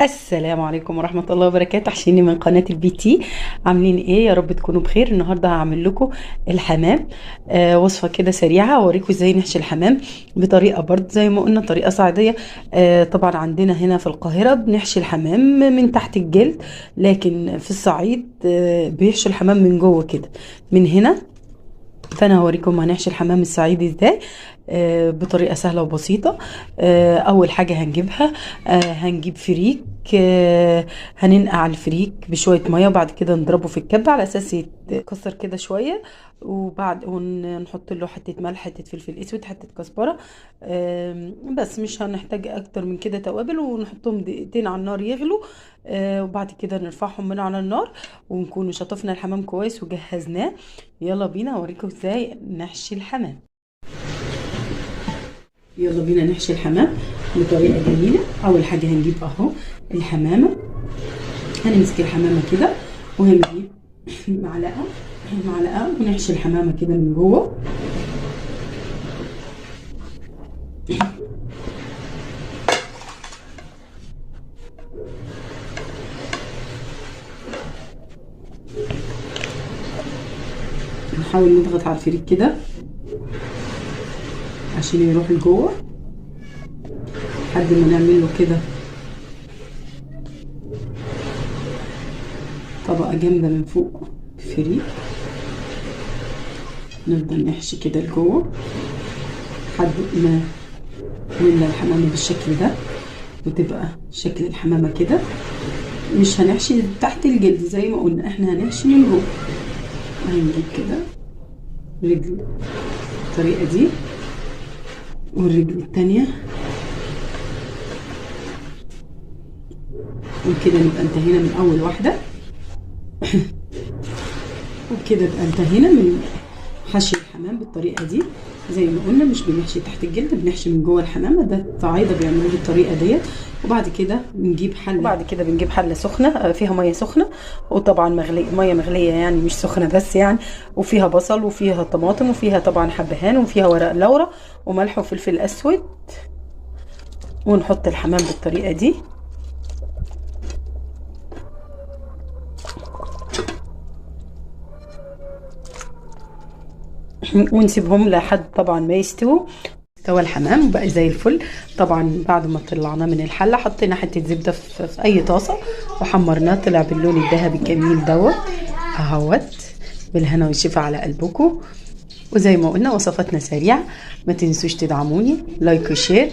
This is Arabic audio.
السلام عليكم ورحمة الله وبركاته. وحشيني من قناة البي تي. عاملين ايه؟ يا رب تكونوا بخير. النهاردة هعمل لكم الحمام. وصفة كده سريعة اوريكم ازاي نحشي الحمام بطريقة برضه زي ما قلنا طريقة صعيدية. طبعا عندنا هنا في القاهرة بنحشي الحمام من تحت الجلد، لكن في الصعيد بيحشوا الحمام من جوه كده من هنا. فانا هوريكم هنحشي الحمام الصعيدي ازاي بطريقه سهله وبسيطه. اول حاجه هنجيبها، هنجيب فريك. هننقع الفريك بشويه ميه وبعد كده نضربه في الكبه على اساس يتكسر كده شويه، وبعد نحط له حته ملح، حته فلفل اسود، حته كزبره. بس مش هنحتاج اكتر من كده توابل، ونحطهم دقيقتين على النار يغلوا. وبعد كده نرفعهم من على النار ونكون شطفنا الحمام كويس وجهزناه. يلا بينا اوريكم ازاي نحشي الحمام. يلا بينا نحشي الحمام بطريقه جميله. اول حاجه هنجيب اهو الحمامه، هنمسك الحمامه كده وهنجيب معلقه ونحشي الحمامه كده من جوه. نحاول نضغط على الفريك كده عشان يروح لجوه لحد ما نعمل له كده طبقه جامده من فوق الفريك. نفضل نحشي كده لجوه لحد ما نملى الحمامه بالشكل ده، وتبقى شكل الحمامه كده. مش هنحشي تحت الجلد زي ما قلنا، احنا هنحشي من جوه. هنجيب كده رجل بالطريقه دي والرجل التانية، وكده نبقى انتهينا من اول واحده. وبكده نبقى انتهينا من حشي الحمام بالطريقه دي. زي ما قلنا مش بنحشي تحت الجلد، بنحشي من جوه الحمامه. ده الصعايده بيعملوه بالطريقه ديت. وبعد كده بنجيب حله سخنه فيها ميه سخنه، وطبعا ميه مغليه يعني مش سخنه بس يعني، وفيها بصل وفيها طماطم وفيها طبعا حبهان وفيها ورق لورا وملح وفلفل اسود. ونحط الحمام بالطريقه دي ونسيبهم لحد طبعا ما يستووا. استوى الحمام بقى زي الفل. طبعا بعد ما طلعناه من الحله حطينا حته زبده في اي طاسه وحمرناه، طلع باللون الذهبي الجميل دوت اهوت. بالهنا والشفا على قلبكم. وزي ما قلنا وصفاتنا سريعه، ما تنسوش تدعموني لايك وشير.